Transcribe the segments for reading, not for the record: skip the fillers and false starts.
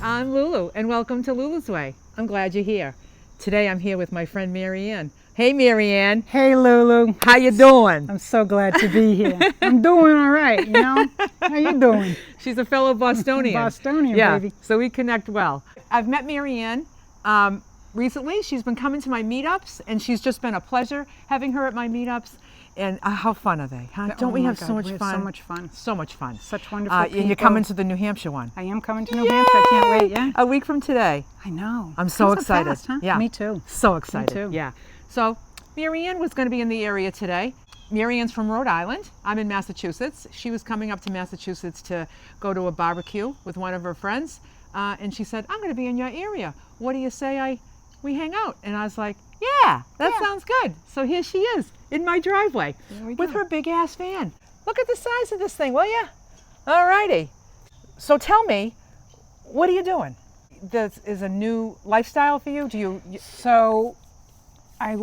I'm Lulu, and welcome to Lulu's Way. I'm glad you're here. Today I'm here with my friend Marianne. Hey Marianne. Hey Lulu. How you doing? I'm so glad to be here. I'm doing all right, you know? How you doing? She's a fellow Bostonian. Bostonian, yeah, baby. So we connect well. I've met Marianne recently. She's been coming to my meetups, and she's just been a pleasure having her at my meetups. And how fun are they? Huh? Don't we have so much fun? So much fun. So much fun. Such wonderful people. And you're coming to the New Hampshire one. I am coming to New Hampshire. I can't wait, yeah? A week from today. I know. I'm so excited. Fast, huh? Yeah. Me too. So excited. Me too. Yeah. So Marianne was going to be in the area today. Marianne's from Rhode Island. I'm in Massachusetts. She was coming up to Massachusetts to go to a barbecue with one of her friends. And she said, I'm going to be in your area. What do you say we hang out? And I was like, yeah, that sounds good. So here she is in my driveway with her big ass van. Look at the size of this thing, will you? All righty. So tell me, what are you doing? This is a new lifestyle for you? So I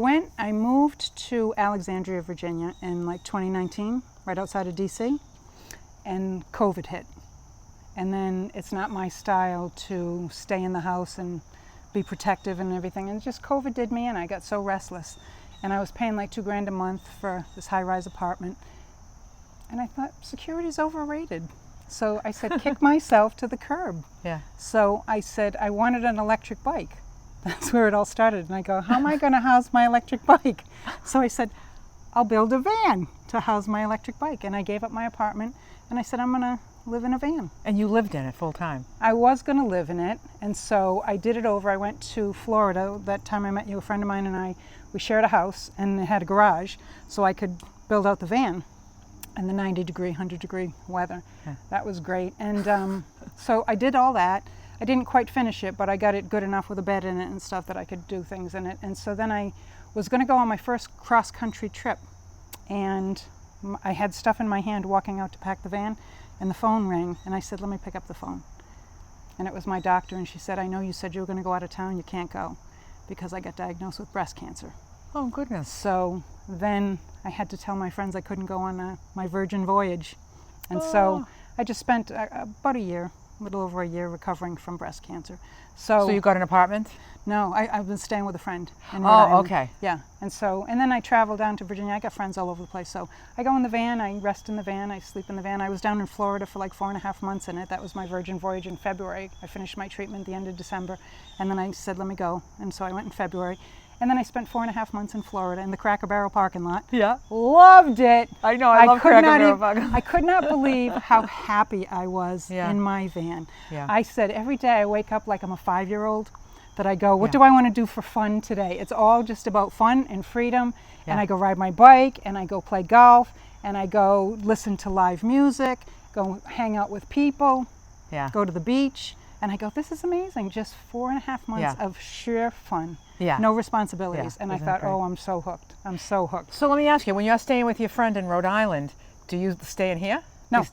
moved to Alexandria, Virginia in like 2019, right outside of DC, and COVID hit. And then it's not my style to stay in the house and be protective and everything. And just COVID did me in. I got so restless. And I was paying like $2,000 a month for this high-rise apartment. And I thought, security's overrated. So I said, kick myself to the curb. Yeah. So I said, I wanted an electric bike. That's where it all started. And I go, how am I going to house my electric bike? So I said, I'll build a van to house my electric bike. And I gave up my apartment and I said, I'm going to live in a van. And you lived in it full time? I was going to live in it. And so I did it over. I went to Florida. That time I met you, a friend of mine and we shared a house and it had a garage so I could build out the van in the 90-degree, 100-degree weather. Yeah. That was great. And so I did all that. I didn't quite finish it, but I got it good enough with a bed in it and stuff that I could do things in it. And so then I was going to go on my first cross-country trip. And I had stuff in my hand walking out to pack the van, and the phone rang, and I said, let me pick up the phone. And it was my doctor, and she said, I know you said you were going to go out of town, you can't go, because I got diagnosed with breast cancer. Oh, goodness. So then I had to tell my friends I couldn't go on my virgin voyage. And so I just spent about a little over a year recovering from breast cancer. So you got an apartment? No, I've been staying with a friend in Rhode Island. Okay. Yeah, and then I travel down to Virginia. I got friends all over the place. So I go in the van, I rest in the van, I sleep in the van. I was down in Florida for like 4.5 months in it. That was my virgin voyage in February. I finished my treatment at the end of December, and then I said, let me go. And so I went in February. And then I spent 4.5 months in Florida in the Cracker Barrel parking lot. Yeah. Loved it. I know, I love Cracker Barrel parking lot. I could not believe how happy I was in my van. Yeah. I said every day I wake up like I'm a 5-year-old, that I go, what do I want to do for fun today? It's all just about fun and freedom. Yeah. And I go ride my bike, and I go play golf, and I go listen to live music, go hang out with people, go to the beach. And I go, this is amazing. Just 4.5 months of sheer fun. Yeah. No responsibilities. And I thought, oh, I'm so hooked. I'm so hooked. So let me ask you, when you're staying with your friend in Rhode Island, do you stay in here? No.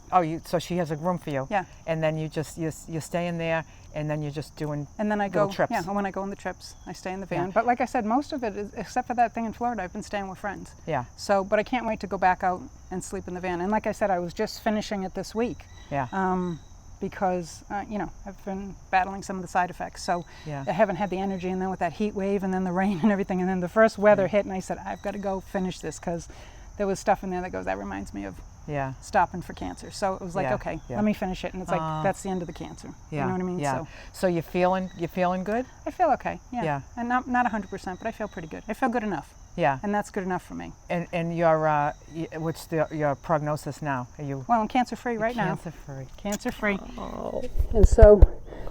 So she has a room for you. Yeah. And then you stay in there, and then you're just doing and then I go trips. Yeah, and when I go on the trips, I stay in the van. Yeah. But like I said, most of it is, except for that thing in Florida, I've been staying with friends. Yeah. So, but I can't wait to go back out and sleep in the van. And like I said, I was just finishing it this week. Yeah. Because I've been battling some of the side effects, so I haven't had the energy. And then with that heat wave, and then the rain and everything, and then the first weather hit, and I said, I've got to go finish this, because there was stuff in there that goes, that reminds me of stopping for cancer. So it was like, okay, let me finish it, and it's like that's the end of the cancer. You know what I mean? Yeah. So you're feeling good? I feel okay. Yeah. And not 100%, but I feel pretty good. I feel good enough. Yeah. And that's good enough for me. And your what's your prognosis now? Are you? Well, I'm cancer-free right now. Cancer-free. Cancer-free. Oh. And so,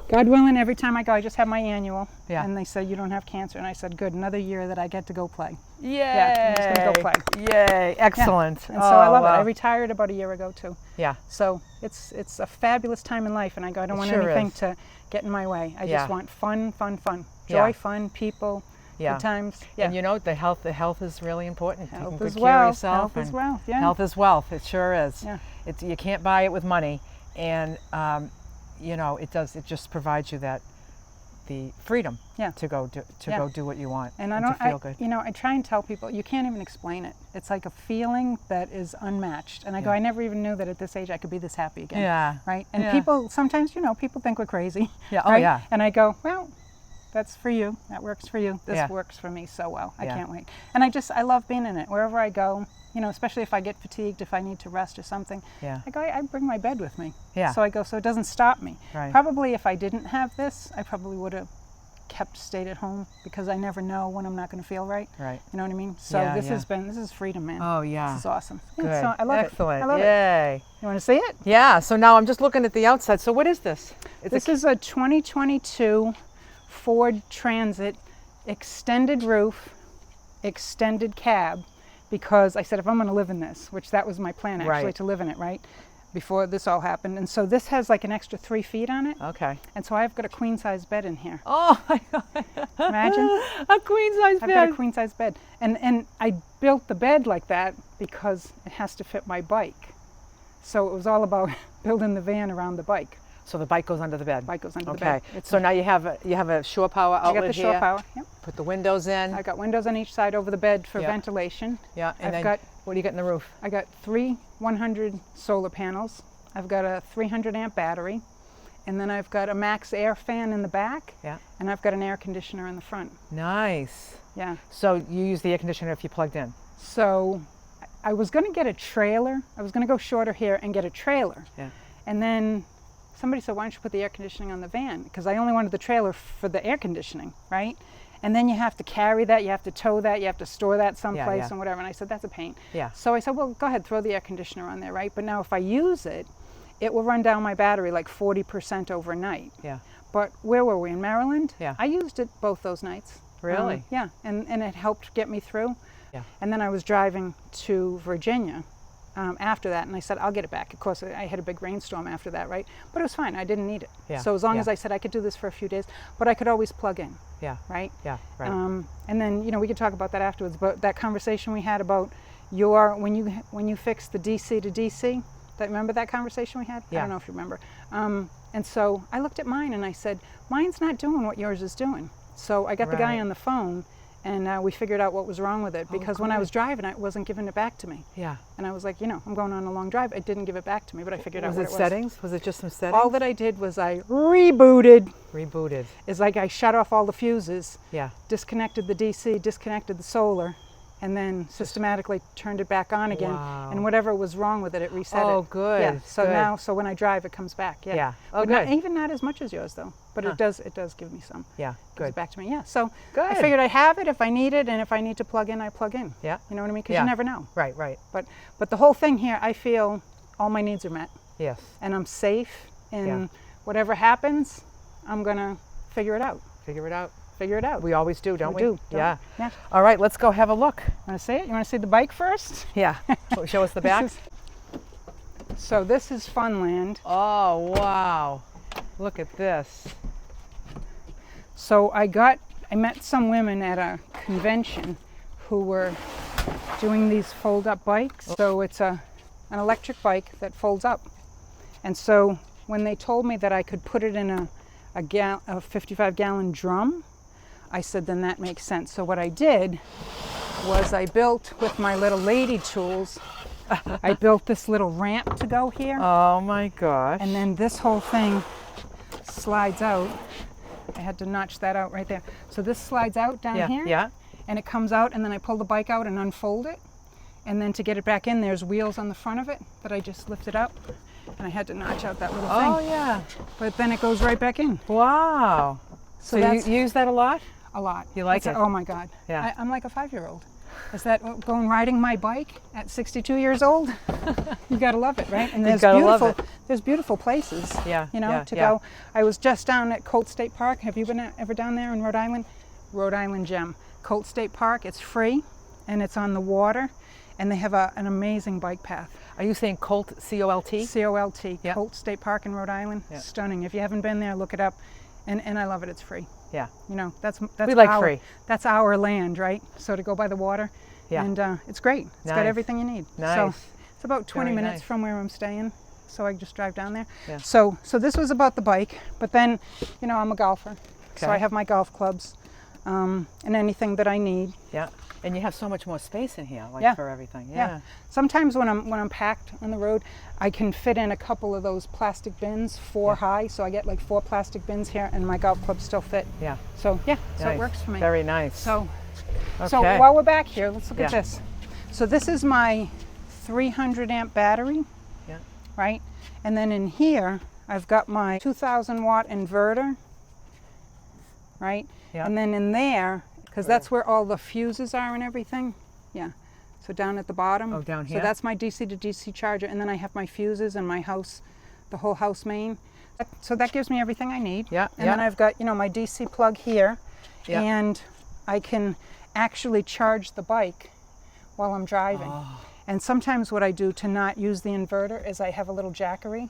God willing, every time I go, I just have my annual. Yeah. And they said, you don't have cancer. And I said, good, another year that I get to go play. Yay. Yeah, I'm just going to go play. Yay. Excellent. Yeah. And so I love it. I retired about a year ago, too. Yeah. So it's a fabulous time in life. And I go, I don't want anything to get in my way. I just want fun, fun, fun. Joy, fun, people. Good times. Yeah. And the health is really important. Health Taking is good care of wealth. yourself. Health is wealth. Yeah. Health is wealth. It sure is. Yeah. You can't buy it with money, and it just provides you that the freedom Yeah. to go do what you want And to feel good. you know, I try and tell people, you can't even explain it. It's like a feeling that is unmatched. And I go, Yeah. I never even knew that at this age I could be this happy again. Yeah. Right? And Yeah. people, sometimes, you know, people think we're crazy. Yeah. Oh right? yeah. And I go, well, that's for you. That works for you. This Yeah. works for me so well. I Yeah. can't wait. And I love being in it. Wherever I go, you know, especially if I get fatigued, if I need to rest or something, Yeah. I bring my bed with me. Yeah. So I go, so it doesn't stop me. Right. Probably if I didn't have this, I probably would have stayed at home because I never know when I'm not going to feel right. Right. You know what I mean? So Yeah, this yeah. this is freedom, man. Oh yeah. This is awesome. Good. Yeah, so I love Excellent. it. I love it. Yay. You want to see it? Yeah. So now I'm just looking at the outside. So what is this? This is a 2022 Ford Transit extended roof, extended cab, because I said if I'm going to live in this, which that was my plan actually, Right. to live in it, right? Before this all happened. And so this has like an extra 3 feet on it. Okay. And so I've got a queen size bed in here. Oh my God. Imagine. A queen size I've bed. got a queen size bed. And I built the bed like that because it has to fit my bike. So it was all about building the van around the bike. So the bike goes under the bed. Bike goes under the Okay. bed. It's So now you have a shore power I outlet got the here. shore power. Yep. Put the windows in. I got windows on each side over the bed for Yeah. ventilation. Yeah. And I've then got what do you get in the roof? I got 3 100 solar panels. I've got a 300 amp battery, and then I've got a max air fan in the back. Yeah. And I've got an air conditioner in the front. Nice. Yeah. So you use the air conditioner if you plugged in. So I was going to get a trailer. I was going to go shorter here and get a trailer. Yeah. And then somebody said, why don't you put the air conditioning on the van? Because I only wanted the trailer for the air conditioning, right? And then you have to carry that, you have to tow that, you have to store that someplace yeah. and whatever. And I said, that's a pain. Yeah. So I said, well, go ahead, throw the air conditioner on there, right? But now if I use it, it will run down my battery like 40% overnight. Yeah. But where were we, in Maryland? Yeah. I used it both those nights. Really? Yeah, and it helped get me through. Yeah. And then I was driving to Virginia after that, and I said, I'll get it back. Of course, I had a big rainstorm after that, right? But it was fine. I didn't need it. Yeah, So as long yeah. as I said I could do this for a few days, but I could always plug in, Yeah. right? Yeah. Right. And then, you know, we could talk about that afterwards, but that conversation we had about when you fix the DC to DC, remember that conversation we had? Yeah. I don't know if you remember. And so I looked at mine and I said, mine's not doing what yours is doing. So I got the guy Right. on the phone, and we figured out what was wrong with it, because when I good. was driving, it wasn't giving it back to me. Yeah. And I was like, you know, I'm going on a long drive. It didn't give it back to me, but I figured out Was what it it was. settings? Was it just some settings? All that I did was I rebooted. Rebooted. It's like I shut off all the fuses, Yeah. disconnected the DC, disconnected the solar, and then systematically turned it back on again. Wow. And whatever was wrong with it, it reset it. Oh, good. Yeah. So good. now, so when I drive, it comes back. Yeah. Yeah. Oh, But not, good. even not as much as yours, though. But Huh. it does give me some. Yeah. Gives Good. it back to me. Yeah. So Good. I figured I have it if I need it, and if I need to plug in, I plug in. Yeah. You know what I mean? Because Yeah. you never know. Right. Right. But the whole thing here, I feel all my needs are met, Yes. and I'm safe. And Yeah. whatever happens, I'm gonna figure it out. Figure it out. Figure it out. We always do, don't we? do. don't Yeah. we? Yeah. All right. Let's go have a look. Want to see it? You want to see the bike first? Yeah. Show us the This back. So this is Funland. Oh wow. Look at this. So I met some women at a convention who were doing these fold-up bikes. So it's an electric bike that folds up. And so when they told me that I could put it in a 55-gallon drum, I said, then that makes sense. So what I did was I built with my little lady tools, I built this little ramp to go here. Oh my gosh. And then this whole thing slides out. I had to notch that out right there. So this slides out down yeah. here, Yeah. and it comes out, and then I pull the bike out and unfold it. And then to get it back in, there's wheels on the front of it that I just lifted up. And I had to notch out that little Oh thing. yeah. But then it goes right back in. Wow. So you that's use that a lot? a lot. You like That's it? Oh my God. Yeah. I'm like a 5-year-old. Is that going riding my bike at 62 years old? You gotta love it, right? And there's gotta love beautiful, there's beautiful places. Yeah, You know, yeah, to yeah. go. I was just down at Colt State Park. Have you been ever down there in Rhode Island? Rhode Island Gem. Colt State Park. It's free, and it's on the water, and they have an amazing bike path. Are you saying Colt, C-O-L-T? COLT. Yeah. Colt State Park in Rhode Island. Yeah. Stunning. If you haven't been there, look it up. And I love it. It's free. Yeah. You know, that's We like our, free. That's our land, right? So to go by the water, Yeah. and it's great. It's got Nice. everything you need. Nice. So it's about 20 Very minutes nice. from where I'm staying, so I just drive down there. Yeah. So this was about the bike, but then, you know, I'm a golfer, So I have my golf clubs and anything that I need. Yeah. And you have so much more space in here, like Yeah. for everything. Yeah. Sometimes when I'm packed on the road, I can fit in a couple of those plastic bins, 4 high. So I get like 4 plastic bins here, and my golf clubs still fit. Yeah. So yeah, so Nice. it works for me. Very nice. So Okay. while we're back here, let's look Yeah. at this. So this is my 300 amp battery, Yeah. right? And then in here, I've got my 2000 watt inverter, right? Yeah. And then in there, because that's where all the fuses are and everything. Yeah. So down at the bottom. Oh, down here? So that's my DC to DC charger. And then I have my fuses and my house, the whole house main. So that gives me everything I need. Yeah, And then I've got, my DC plug here. Yeah. And I can actually charge the bike while I'm driving. Oh. And sometimes what I do to not use the inverter is I have a little jackery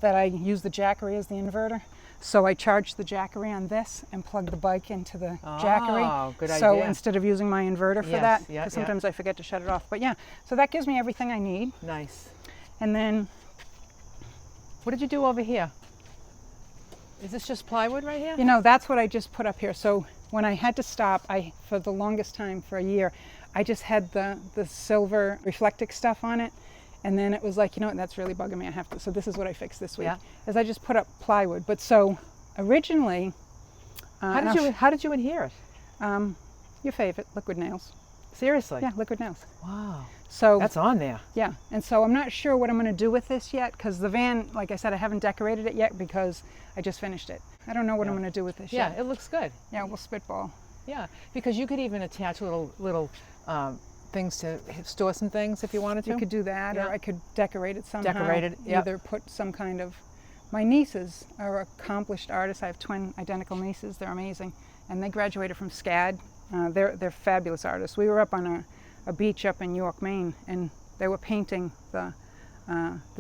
that I use the jackery as the inverter. So I charge the jackery on this and plug the bike into the jackery. Oh, good So idea. instead of using my inverter for Yes, that, yeah, because sometimes I forget to shut it off. But yeah, so that gives me everything I need. Nice. And then, What did you do over here? Is this just plywood right here? that's what I just put up here. So when I had to stop, for the longest time, for a year, I just had the silver reflective stuff on it. And then it was like, that's really bugging me. So this is what I fixed this week. Yeah. Is I just put up plywood. But so originally, How did you adhere it? your favorite, liquid nails. Seriously? Yeah, liquid nails. Wow. So That's on there. yeah, and so I'm not sure what I'm going to do with this yet, because the van, like I said, I haven't decorated it yet because I just finished it. I don't know what I'm going to do with this Yeah, yet. it looks good. Yeah, we'll spitball. Yeah, because you could even attach little things to store some things if you wanted to. You could do that, Yeah. or I could decorate it somehow. Decorate it, yep. Either put some kind of. My nieces are accomplished artists. I have twin identical nieces. They're amazing, and they graduated from SCAD. They're fabulous artists. We were up on a beach up in York, Maine, and they were painting the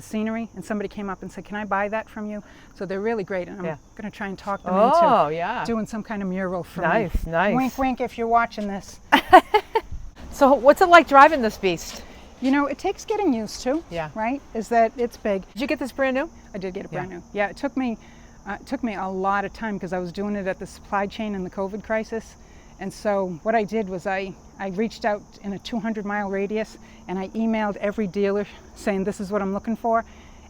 scenery, and somebody came up and said, "Can I buy that from you?" So they're really great, and I'm going to try and talk them Oh, into yeah. doing some kind of mural for me. Nice, nice. Wink, wink, if you're watching this. So what's it like driving this beast? It takes getting used to. Yeah. Right? Is that it's big. Did you get this brand new? I did get it brand new. Yeah, it took me a lot of time because I was doing it at the supply chain in the COVID crisis. And so what I did was I reached out in a 200-mile radius, and I emailed every dealer saying, this is what I'm looking for.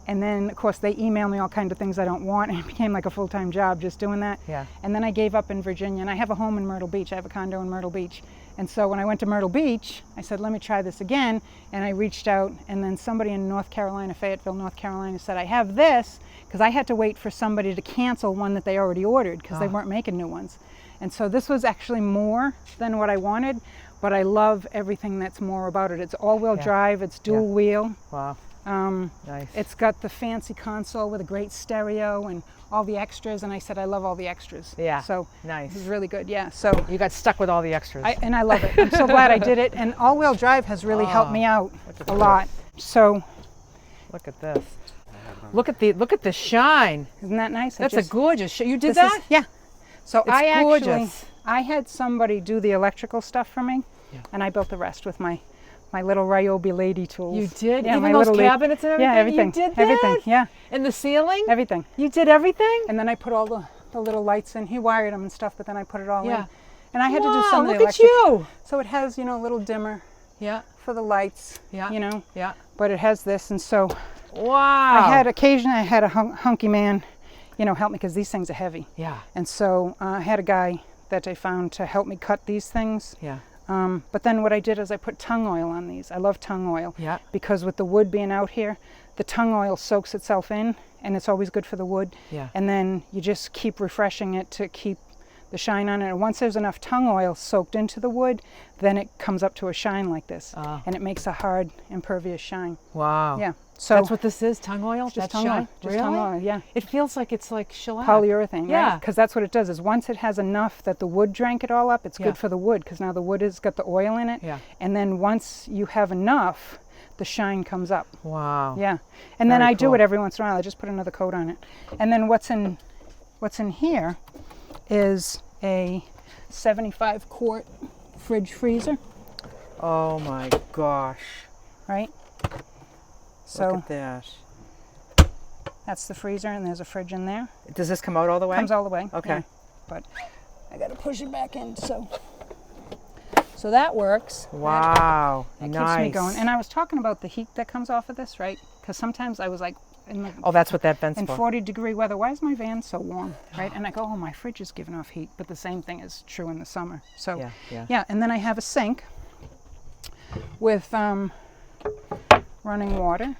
And then, of course, they email me all kinds of things I don't want, and it became like a full-time job just doing that. Yeah. And then I gave up in Virginia, and I have a home in Myrtle Beach. I have a condo in Myrtle Beach. And so when I went to Myrtle Beach, I said, let me try this again. And I reached out, and then somebody in North Carolina, Fayetteville, North Carolina, said, I have this, because I had to wait for somebody to cancel one that they already ordered because they weren't making new ones. And so this was actually more than what I wanted, but I love everything that's more about it. It's all-wheel drive, it's dual wheel. Wow. Nice. It's got the fancy console with a great stereo and all the extras, and I said I love all the extras. Yeah. So Nice. it was really good. Yeah. So You got stuck with all the extras. and I love it. I'm so glad I did it. And all-wheel drive has really helped me out at a lot. So Look at this. Look at the shine. isn't that nice? That's a gorgeous. You did This that? is- yeah. So It's I gorgeous. I had somebody do the electrical stuff for me, and I built the rest with my little Ryobi lady tools. You did? Yeah, Even my those little cabinets and everything? Yeah, everything. You did that? Everything. Yeah, And the ceiling? everything. You did everything? And then I put all the little lights in. He wired them and stuff, but then I put it all Yeah. in. And I had to do Wow, some of the look at electric. you. So it has, a little dimmer Yeah. for the lights. Yeah. Yeah. But it has this, and so Wow. I had a hunky man, help me because these things are heavy. Yeah. And so I had a guy that I found to help me cut these things. Yeah. But then what I did is I put tung oil on these. I love tung oil. Yeah. Because with the wood being out here, the tung oil soaks itself in, and it's always good for the wood. Yeah. And then you just keep refreshing it to keep the shine on it. And once there's enough tung oil soaked into the wood, then it comes up to a shine like this. And it makes a hard, impervious shine. Wow. Yeah. So That's what this is, tongue oil? just That's tung shine? oil. Just Really? tung oil, yeah. It feels like it's like shellac. Polyurethane, Yeah. right? Because that's what it does, is once it has enough that the wood drank it all up, it's Yeah. good for the wood, because now the wood has got the oil in it. Yeah. And then once you have enough, the shine comes up. Wow. Yeah. And then Very I do cool. it every once in a while. I just put another coat on it. And then what's in here is a 75 quart fridge freezer, Oh my gosh. right? Look So at that. that's the freezer, and there's a fridge in there. Does this come out all the way? Comes all the way. Okay. yeah. but I got to push it back in. So that works. Wow, That nice. keeps me going. And I was talking about the heat that comes off of this, right? Because sometimes I was like, Oh, that's what that vent's in for. 40-degree weather, why is my van so warm, right? And I go, oh, my fridge is giving off heat. But the same thing is true in the summer. So Yeah. and then I have a sink with running water.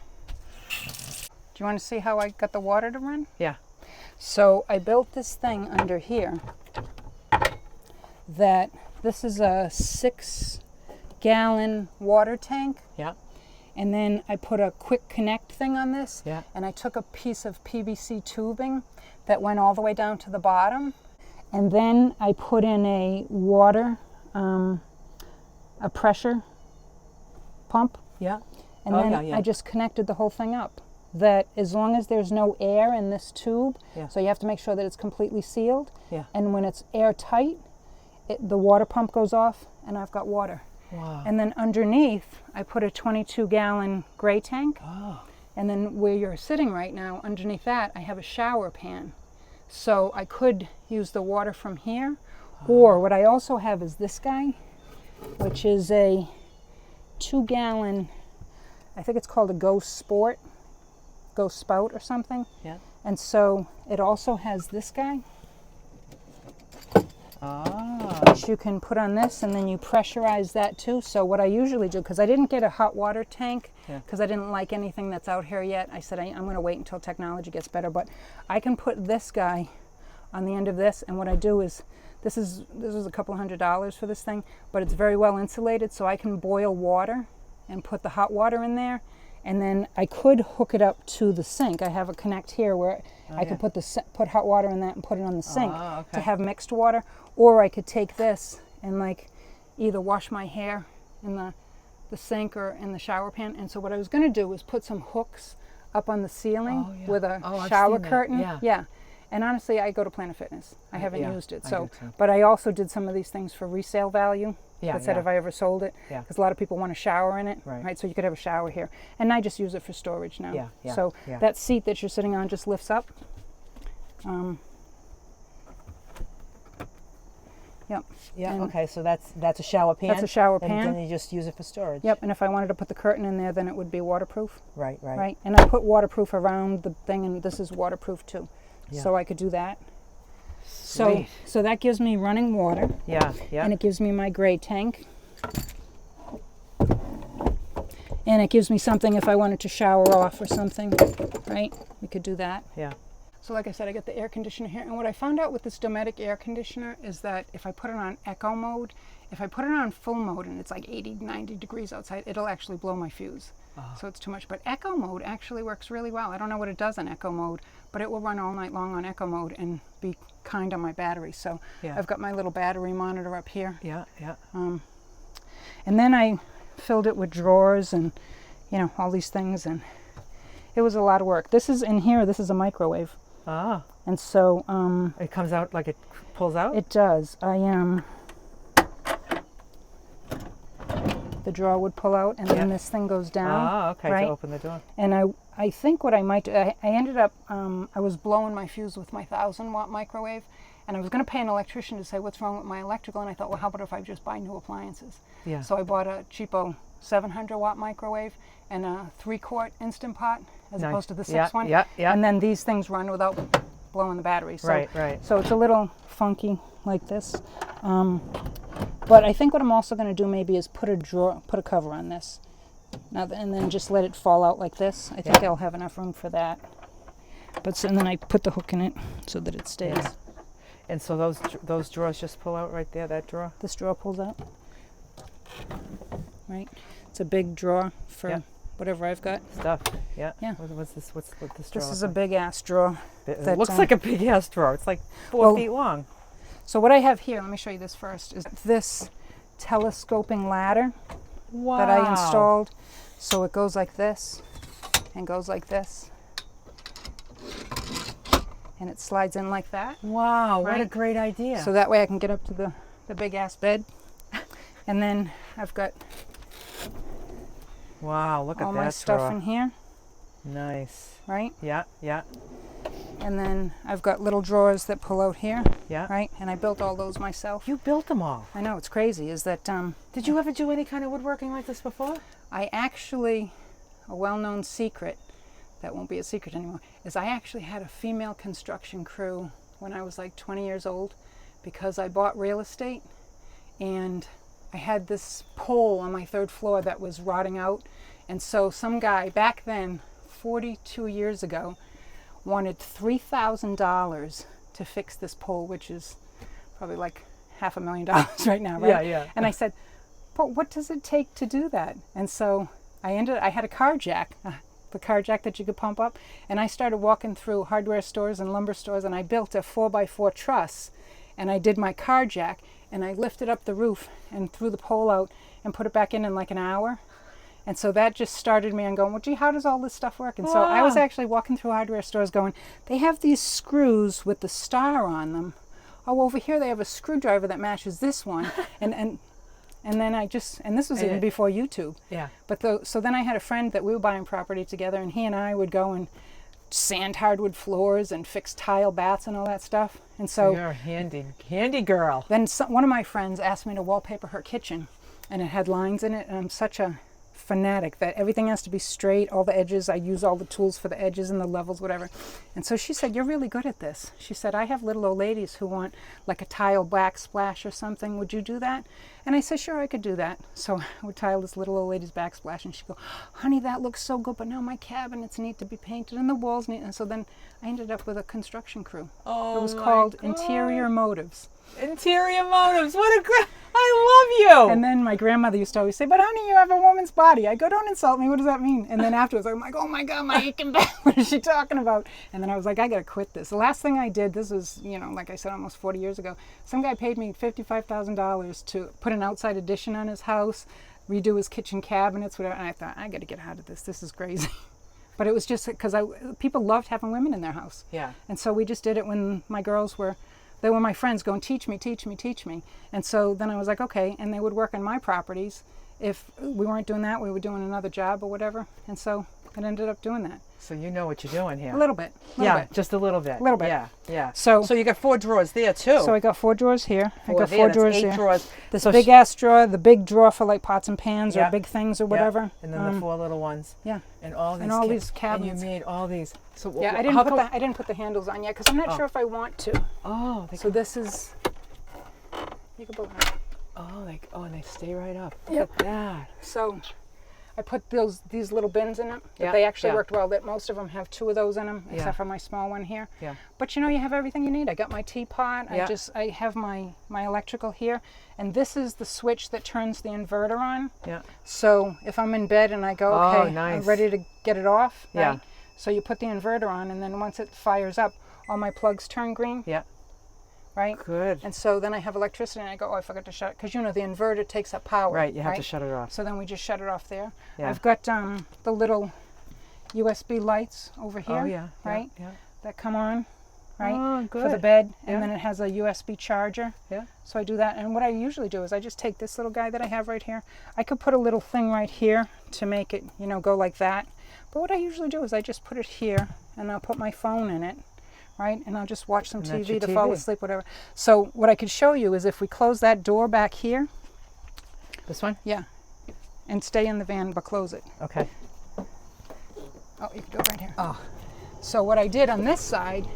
Do you want to see how I got the water to run? Yeah. So I built this thing under here that this is a 6-gallon water tank. Yeah. And then I put a quick connect thing on this. Yeah. And I took a piece of PVC tubing that went all the way down to the bottom. And then I put in a water, a pressure pump. Yeah. And then I just connected the whole thing up. That as long as there's no air in this tube, so you have to make sure that it's completely sealed. Yeah. And when it's airtight, the water pump goes off and I've got water. Wow. And then underneath, I put a 22-gallon gray tank. Oh. And then where you're sitting right now, underneath that, I have a shower pan. So I could use the water from here. Or what I also have is this guy, which is a 2-gallon, I think it's called a Go Spout or something. Yeah. And so it also has this guy, which you can put on this, and then you pressurize that too. So what I usually do, because I didn't get a hot water tank, because I didn't like anything that's out here yet, I said I'm going to wait until technology gets better. But I can put this guy on the end of this, and what I do is, this is a couple $100 for this thing, but it's very well insulated, so I can boil water and put the hot water in there. And then I could hook it up to the sink. I have a connect here where I could put hot water in that and put it on the sink to have mixed water. Or I could take this and like either wash my hair in the sink or in the shower pan. And so what I was going to do was put some hooks up on the ceiling with a shower curtain. Yeah. And honestly, I go to Planet Fitness. I haven't used it. So, but I also did some of these things for resale value. That said, if I ever sold it, because a lot of people want to shower in it, right? So you could have a shower here, and I just use it for storage now. So that seat that you're sitting on just lifts up. Yep. Yeah. Okay. So that's a shower pan. That's a shower pan. And then you just use it for storage. Yep. And if I wanted to put the curtain in there, then it would be waterproof. Right. Right. And I put waterproof around the thing, and this is waterproof too. Yeah. So I could do that. So that gives me running water. Yeah. And it gives me my gray tank. And it gives me something if I wanted to shower off or something, right? We could do that. Yeah. So like I said, I got the air conditioner here. And what I found out with this Dometic air conditioner is that if I put it on echo mode, if I put it on full mode and it's like 80, 90 degrees outside, it'll actually blow my fuse. So it's too much. But echo mode actually works really well. I don't know what it does in echo mode, but it will run all night long on echo mode and be kind on my battery. So I've got my little battery monitor up here. Yeah. And then I filled it with drawers and, all these things. And it was a lot of work. This is in here. This is a microwave. Ah. And so it comes out like it pulls out? It does. The drawer would pull out, and then this thing goes down. Ah, okay, right? to open the door. And I think what I might do, I ended up, I was blowing my fuse with my 1,000-watt microwave, and I was going to pay an electrician to say what's wrong with my electrical, and I thought, well, how about if I just buy new appliances? Yeah. So I bought a cheapo 700-watt microwave and a 3-quart Instant Pot as opposed to the 6 one. Yeah. And then these things run without blowing the battery. So, Right. So it's a little funky like this. But I think what I'm also going to do maybe is put a cover on this. And then just let it fall out like this. I think I'll have enough room for that. And then I put the hook in it so that it stays. Yeah. And so those drawers just pull out right there, that drawer? This drawer pulls out. Right? It's a big drawer for whatever I've got. Stuff. Yeah. What's this drawer? This is a big ass drawer. It looks like a big ass drawer. It's like 4 feet long. So what I have here, let me show you this first, is this telescoping ladder that I installed. So it goes like this and goes like this. And it slides in like that. Wow, what a great idea. So that way I can get up to the big ass bed. And then I've got look at that all my stuff in here. Nice. Right? Yeah. And then I've got little drawers that pull out here. Yeah. Right? And I built all those myself. You built them all. I know, it's crazy, is that Did you ever do any kind of woodworking like this before? I actually, a well-known secret, that won't be a secret anymore, is I actually had a female construction crew when I was like 20 years old because I bought real estate and I had this pole on my 3rd floor that was rotting out. And so some guy back then, 42 years ago, wanted $3,000 to fix this pole, which is probably like $500,000 right now, right? Yeah, yeah. And I said, but what does it take to do that? And so I had a car jack, the car jack that you could pump up, and I started walking through hardware stores and lumber stores, and I built a 4x4 truss, and I did my car jack, and I lifted up the roof and threw the pole out and put it back in like an hour. And so that just started me on going, well, gee, how does all this stuff work? And so I was actually walking through hardware stores going, they have these screws with the star on them. Oh, over here they have a screwdriver that matches this one. and then and this was even before YouTube. Yeah. But so then I had a friend that we were buying property together, and he and I would go and sand hardwood floors and fix tile baths and all that stuff. And so you're a handy girl. then one of my friends asked me to wallpaper her kitchen, and it had lines in it, and I'm such a fanatic that everything has to be straight, all the edges. I use all the tools for the edges and the levels, whatever. And so she said, you're really good at this. She said, I have little old ladies who want like a tile backsplash or something. Would you do that? And I said, sure, I could do that. So I would tile this little old lady's backsplash, and she'd go, honey, that looks so good, but now my cabinets need to be painted and the walls need. And so then I ended up with a construction crew. Oh, it was called Interior Motives. Interior Motives. What a great, I love you. And then my grandmother used to always say, but honey, you have a woman's body. I go, don't insult me. What does that mean? And then afterwards, I'm like, oh my God, my aching back. What is she talking about? And then I was like, I got to quit this. The last thing I did, this was, like I said, almost 40 years ago. Some guy paid me $55,000 to put an outside addition on his house, redo his kitchen cabinets, whatever. And I thought, I got to get out of this. This is crazy. But it was just because people loved having women in their house. Yeah. And so we just did it when my girls were, they were my friends going, teach me, teach me, teach me. And so then I was like, okay. And they would work on my properties. If we weren't doing that, we were doing another job or whatever. And so I ended up doing that. So you know what you're doing here. A little bit. Just a little bit. A little bit. Yeah, yeah. So you got 4 drawers there too. So I got 4 drawers here. I got there, 4 that's drawers 8 there. drawers. This So big ass drawer, the big drawer for like pots and pans Yeah. or big things or whatever. Yeah. And then the 4 little ones. Yeah. And all these cabinets. And you made all these. So Yeah, I didn't put the handles on yet because I'm not sure if I want to. Oh, So this is. You can put one. and they stay right up. Yep. Look at that. So I put these little bins in them. Yeah, They actually yeah. worked well. That most of them have 2 of those in them, Yeah. except for my small one here. Yeah. But you have everything you need. I got my teapot. Yeah. I have my electrical here, and this is the switch that turns the inverter on. Yeah. So if I'm in bed and I go, Oh, okay, nice. I'm ready to get it off. Yeah. Right? So you put the inverter on, and then once it fires up, all my plugs turn green. Yeah. Right. Good. And so then I have electricity, and I go, oh, I forgot to shut it, because the inverter takes up power. Right. You have to shut it off. So then we just shut it off there. Yeah. I've got the little USB lights over here. Oh yeah. Right. Yeah. That come on. Right. Oh, good. For the bed, and Yeah. then it has a USB charger. Yeah. So I do that, and what I usually do is I just take this little guy that I have right here. I could put a little thing right here to make it, go like that. But what I usually do is I just put it here, and I'll put my phone in it. Right, and I'll just watch some And that's TV your to fall TV. asleep, whatever. So what I could show you is if we close that door back here, This one. yeah, and stay in the van, but close it. Okay. Oh, you can go right here. Oh. So what I did on this side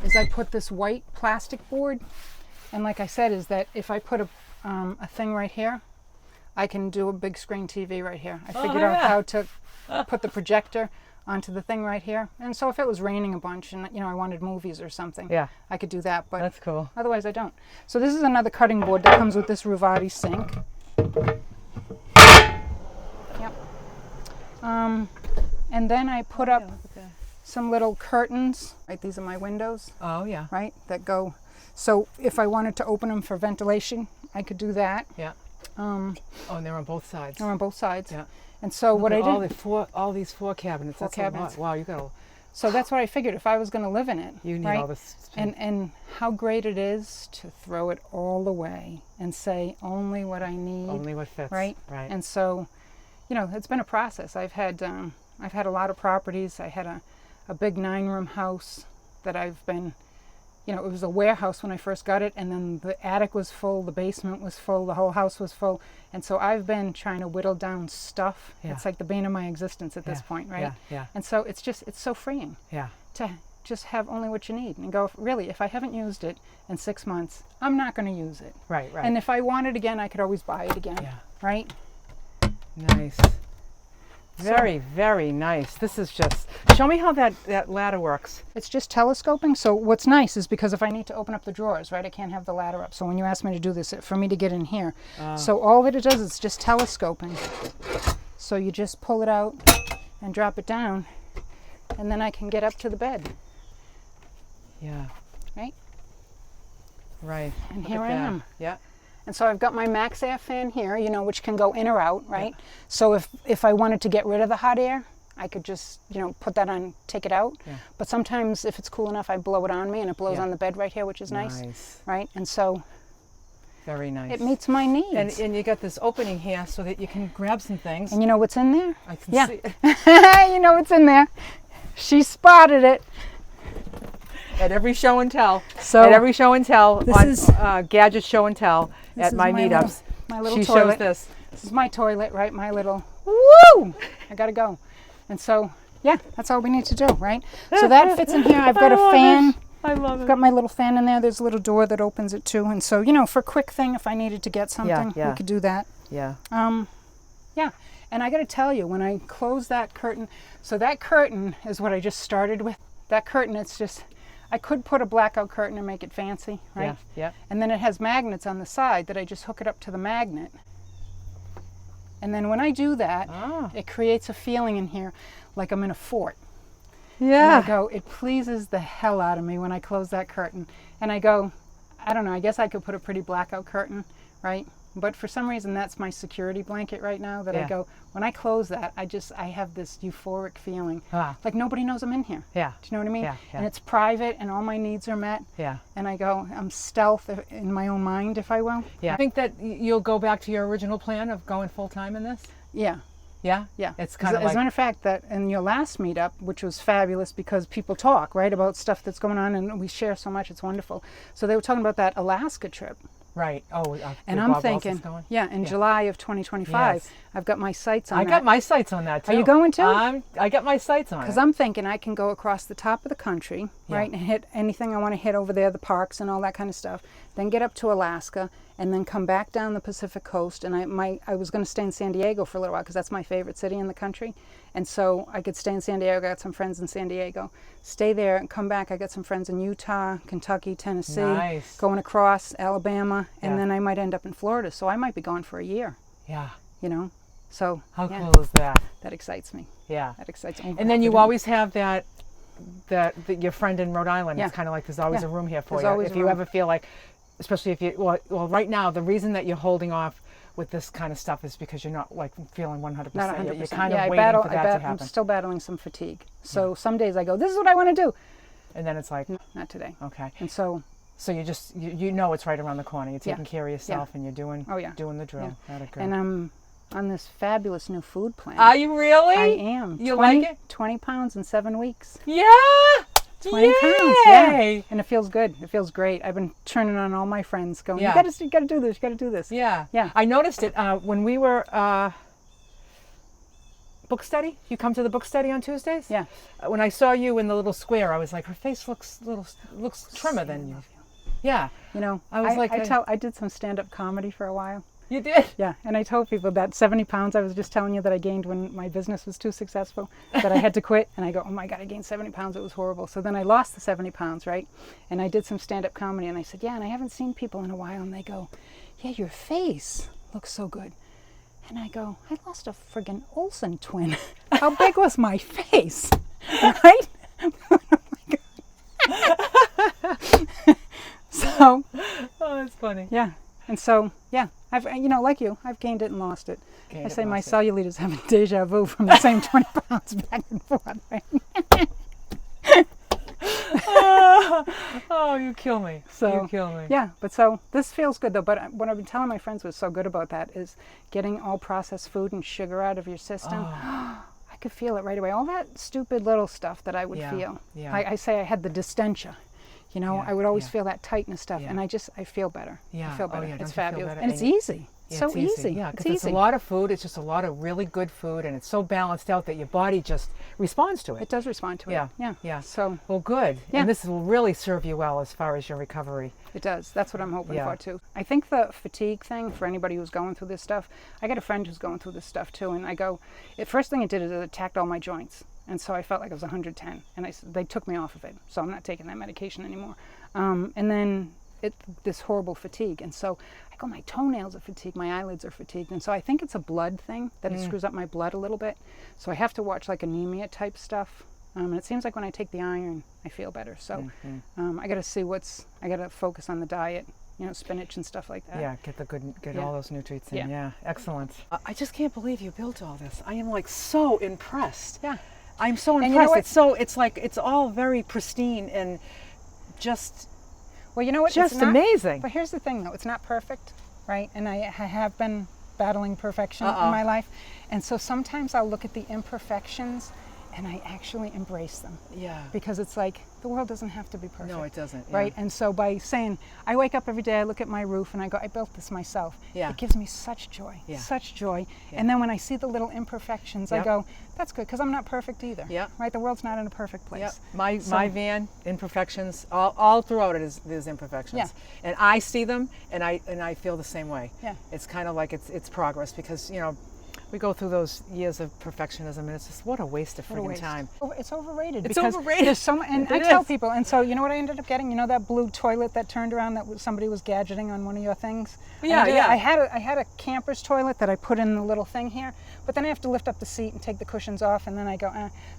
is I put this white plastic board, and like I said, is that if I put a thing right here, I can do a big screen TV right here. I figured out yeah. how to put the projector onto the thing right here, and so if it was raining a bunch and I wanted movies or something, Yeah. I could do that. But That's cool. otherwise, I don't. So this is another cutting board that comes with this Ruvati sink. Yep. And then I put up some little curtains. Right, these are my windows. Oh yeah. Right, that go. So if I wanted to open them for ventilation, I could do that. Yeah. Um, Oh, and they're on both sides. they're on both sides. Yeah. And so what I Look at did. all these 4 cabinets. 4 That's cabinets. A lot. Wow, you got a. So that's what I figured. If I was going to live in it, You need right? all this. And how great it is to throw it all away and say only what I need. Only what fits. Right. Right. And so, it's been a process. I've had a lot of properties. I had a big 9-room house that I've been, you know, it was a warehouse when I first got it, and then the attic was full, the basement was full, the whole house was full. And so I've been trying to whittle down stuff. Yeah. It's like the bane of my existence at this Yeah. point, right? Yeah, yeah. And so it's so freeing Yeah. to just have only what you need and go, really, if I haven't used it in 6 months, I'm not going to use it. Right, right. And if I want it again, I could always buy it again, Yeah. right? Nice. Very, very nice. This is just, show me how that ladder works. It's just telescoping. So what's nice is because if I need to open up the drawers, right, I can't have the ladder up. So when you ask me to do this, for me to get in here. So all that it does is just telescoping. So you just pull it out and drop it down, and then I can get up to the bed, Yeah. right? Right. And Look here at I that. am. Yeah. And so I've got my Max Air fan here, you know, which can go in or out, right? Yeah. So if I wanted to get rid of the hot air, I could just, you know, put that on, take it out. Yeah. But sometimes if it's cool enough, I blow it on me, and it blows Yeah. on the bed right here, which is nice. Right? And so Very nice. it meets my needs. And you got this opening here so that you can grab some things. And you know what's in there? I can Yeah. see You know what's in there. She spotted it. at every show and tell. So at every show and tell this on is- Gadget Show and Tell This at is my meetups. My little She toilet. shows this. This is my toilet, right? My little, woo! I gotta go. And so, yeah, that's all we need to do, right? So that fits in here. I've got a fan. I love it. I've got my little fan in there. There's a little door that opens it too. And so, you know, for a quick thing, if I needed to get something, yeah. we could do that. Yeah. Yeah. And I got to tell you, when I close that curtain, so that curtain is what I just started with. That curtain, it's just, I could put a blackout curtain and make it fancy, right? Yeah. Yeah. And then it has magnets on the side that I just hook it up to the magnet. And then when I do that, it creates a feeling in here like I'm in a fort. And I go, it pleases the hell out of me when I close that curtain. And I go, I don't know, I guess I could put a pretty blackout curtain, right? But for some reason, that's my security blanket right now, that I go, when I close that, I have this euphoric feeling. Like nobody knows I'm in here. Yeah. Do you know what I mean? Yeah, yeah. And it's private and all my needs are met. Yeah. And I go, I'm stealth in my own mind, if I will. Yeah. I think that you'll go back to your original plan of going full time in this. Yeah. Yeah. Yeah. It's kind of As like, a matter of fact, that in your last meetup, which was fabulous because people talk, right, about stuff that's going on, and we share so much, it's wonderful. So they were talking about that Alaska trip. right. Oh, And with I'm Bob Wilson's thinking, going? yeah, in July of 2025, Yes. I've got my sights on I that. got my sights on that too. Are you going to? I got my sights on it. Because I'm thinking I can go across the top of the country, Yeah. right, and hit anything I want to hit over there, the parks and all that kind of stuff. Then get up to Alaska, and then come back down the Pacific coast. And I was going to stay in San Diego for a little while because that's my favorite city in the country. And so I could stay in San Diego. I got some friends in San Diego. Stay there and come back. I got some friends in Utah, Kentucky, Tennessee, Nice. going across Alabama, and Yeah. then I might end up in Florida. So I might be gone for a year, Yeah. you know. So How yeah, cool is that? that excites me. Yeah. That excites me. And then you always have that your friend in Rhode Island. Yeah. It's kind of like there's always Yeah. a room here for There's you. always If a you room. ever feel like, especially if you, well, right now, the reason that you're holding off with this kind of stuff is because you're not like feeling 100%. Not You're 100%. kind of yeah, waiting for that to I'm happen. still battling some fatigue. So some days I go, this is what I want to do. And then it's like, Not today. okay. And so, So you just, you know it's right around the corner. You're Yeah. taking care of yourself and you're doing, Oh, yeah. doing the drill. That'd go. and I'm on this fabulous new food plan. Are you really? I am. You 20, like it? 20 pounds in 7 weeks. Yeah. 20 Yay! pounds, yeah. And it feels good. It feels great. I've been turning on all my friends going, Yeah. you gotta do this, you gotta do this. Yeah. Yeah. I noticed it when we were book study. You come to the book study on Tuesdays? Yeah. When I saw you in the little square, I was like, her face looks trimmer than you. Yeah. You know, I was like, I did some stand-up comedy for a while. You did? Yeah, and I told people that 70 pounds I was just telling you that I gained when my business was too successful, that I had to quit. And I go, oh my God, I gained 70 pounds. It was horrible. So then I lost the 70 pounds, right? And I did some stand-up comedy. And I said, yeah, and I haven't seen people in a while. And they go, yeah, your face looks so good. And I go, I lost a friggin' Olsen twin. How big was my face? Right? Oh my God. So, Oh, that's funny. yeah. And so, yeah, I've, you know, like you, I've gained it and lost it. I say my cellulitis is having deja vu from the same 20 pounds back and forth. Right? Oh, you kill me. So, you kill me. yeah, but so this feels good though. But what I've been telling my friends was so good about that is getting all processed food and sugar out of your system. I could feel it right away. All that stupid little stuff that I would Yeah, feel. yeah. I say I had the distension. You know, Yeah, I would always yeah. feel that tightness stuff, Yeah. and I feel better. Yeah. I feel Oh, better. yeah. Don't It's you feel fabulous, better? and it's And easy. Yeah, So it's easy. Yeah, It's because it's a easy. lot of food. It's just a lot of really good food, and it's so balanced out that your body just responds to it. It does respond to it. Yeah, Yeah. yeah. So Well, good. Yeah. And this will really serve you well as far as your recovery. it does. That's what I'm hoping Yeah. for too. I think the fatigue thing for anybody who's going through this stuff. I got a friend who's going through this stuff too, and I go. The first thing it did is it attacked all my joints, and so I felt like I was 110, and they took me off of it, so I'm not taking that medication anymore. And then this horrible fatigue, and so I go, my toenails are fatigued, my eyelids are fatigued, and so I think it's a blood thing that it screws up my blood a little bit. So I have to watch like anemia type stuff. And it seems like when I take the iron, I feel better. So I got to see I got to focus on the diet, you know, spinach and stuff like that. Yeah, get Yeah. all those nutrients in. Yeah. Yeah, excellent. I just can't believe you built all this. I am like so impressed. Yeah. I'm so And you know impressed. what? It's like it's all very pristine and just Well, you know what? Just It's not, amazing. But here's the thing, though. It's not perfect, right? And I have been battling perfection Uh-oh. in my life. And so sometimes I'll look at the imperfections and I actually embrace them. yeah. Because it's like, the world doesn't have to be perfect. No, it doesn't. Yeah. Right? And so by saying, I wake up every day, I look at my roof and I go, I built this myself. Yeah. It gives me such joy, Yeah. such joy. Yeah. And then when I see the little imperfections, I Yep. go, that's good, because I'm not perfect either. Yeah. Right? The world's not in a perfect place. Yeah. So- My van, imperfections, all throughout it there's imperfections. Yeah. And I see them and I feel the same way. Yeah. It's kind of like it's progress because, you know, we go through those years of perfectionism and it's just what a waste of What a friggin' waste. time. It's overrated. It's because overrated. There's so and I It tell is. people, and so you know what I ended up getting? You know that blue toilet that turned around that somebody was gadgeting on one of your things? Yeah, And yeah. I had a camper's toilet that I put in the little thing here, but then I have to lift up the seat and take the cushions off, and then I go,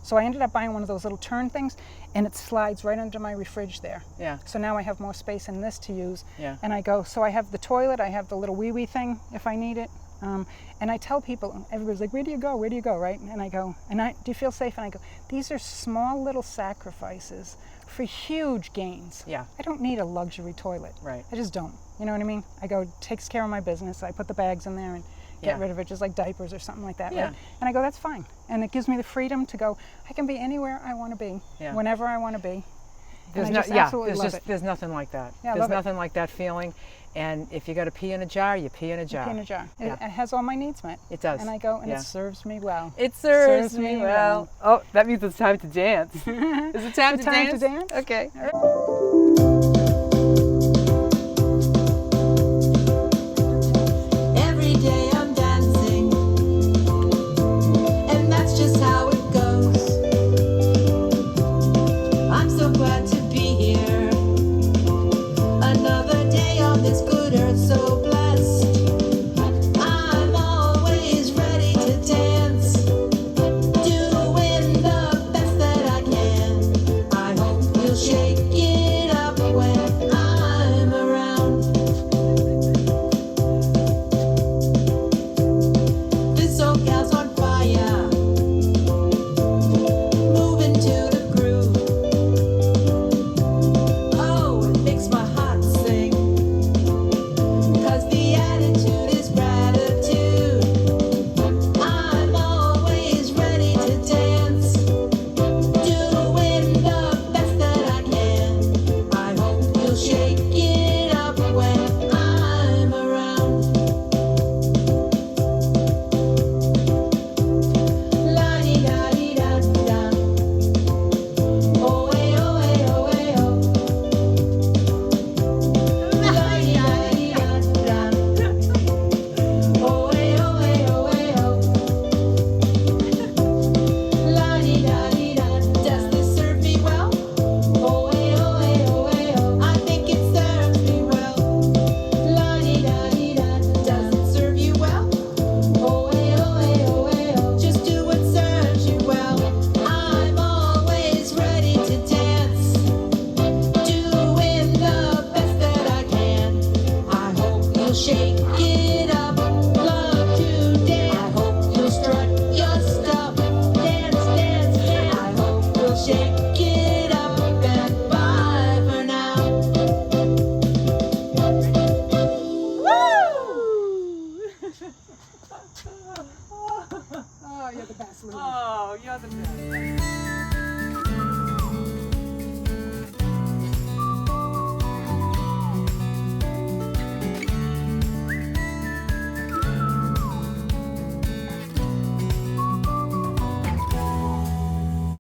So I ended up buying one of those little turn things, and it slides right under my fridge there. Yeah. So now I have more space in this to use. Yeah. And I go, so I have the toilet, I have the little wee thing if I need it. And I tell people, everybody's like, where do you go? Where do you go, right? And I go, do you feel safe? And I go, these are small little sacrifices for huge gains. Yeah. I don't need a luxury toilet. Right. I just don't. You know what I mean? I go, takes care of my business. I put the bags in there and get Yeah. rid of it, just like diapers or something like that, Yeah. right? And I go, that's fine. And it gives me the freedom to go, I can be anywhere I want to be, Yeah. whenever I want to be. There's and I just absolutely there's love just it. there's nothing like that. Yeah, I there's love it. nothing like that feeling. And if you got to pee in a jar, you pee in a jar. Pee in a jar. Yeah. It has all my needs met. It does. And I go, and Yeah. it serves me well. It serves me well. Oh, that means it's time to dance. Is it time, Is it time to dance? Okay. Every day I'm dancing, and that's just how it goes. I'm so glad to be here. Another day on this good earth, so blessed. I'm always ready to dance, doing the best that I can. I hope you'll shake it up when I'm around. This old gal's on fire, moving to the groove. Oh, it makes my heart sing, 'cause the attitude is gratitude. I'm always ready to dance, doing the best that I can. I hope you'll shake it up when I'm around. La-di-da-di-da-da. Oh-eh-oh-eh-oh-eh-oh. La-di-da-di-da-da. Oh-eh-oh-eh-oh-eh-oh. La-di-da-di-da. Does this serve me well? Oh-eh-oh-eh-oh-eh-oh. I think it serves me well. La-di-da-di-da. Does it serve you well? Oh-eh-oh-eh-oh-eh-oh. Just do what serves you well. I'm always ready to dance, doing the best that I can. I hope you'll shake it up, love to dance. I hope you'll strut your stuff, dance, dance, dance. I hope you'll shake it up and bye for now. Oh, you're the best, Lulu. Oh, Yeah.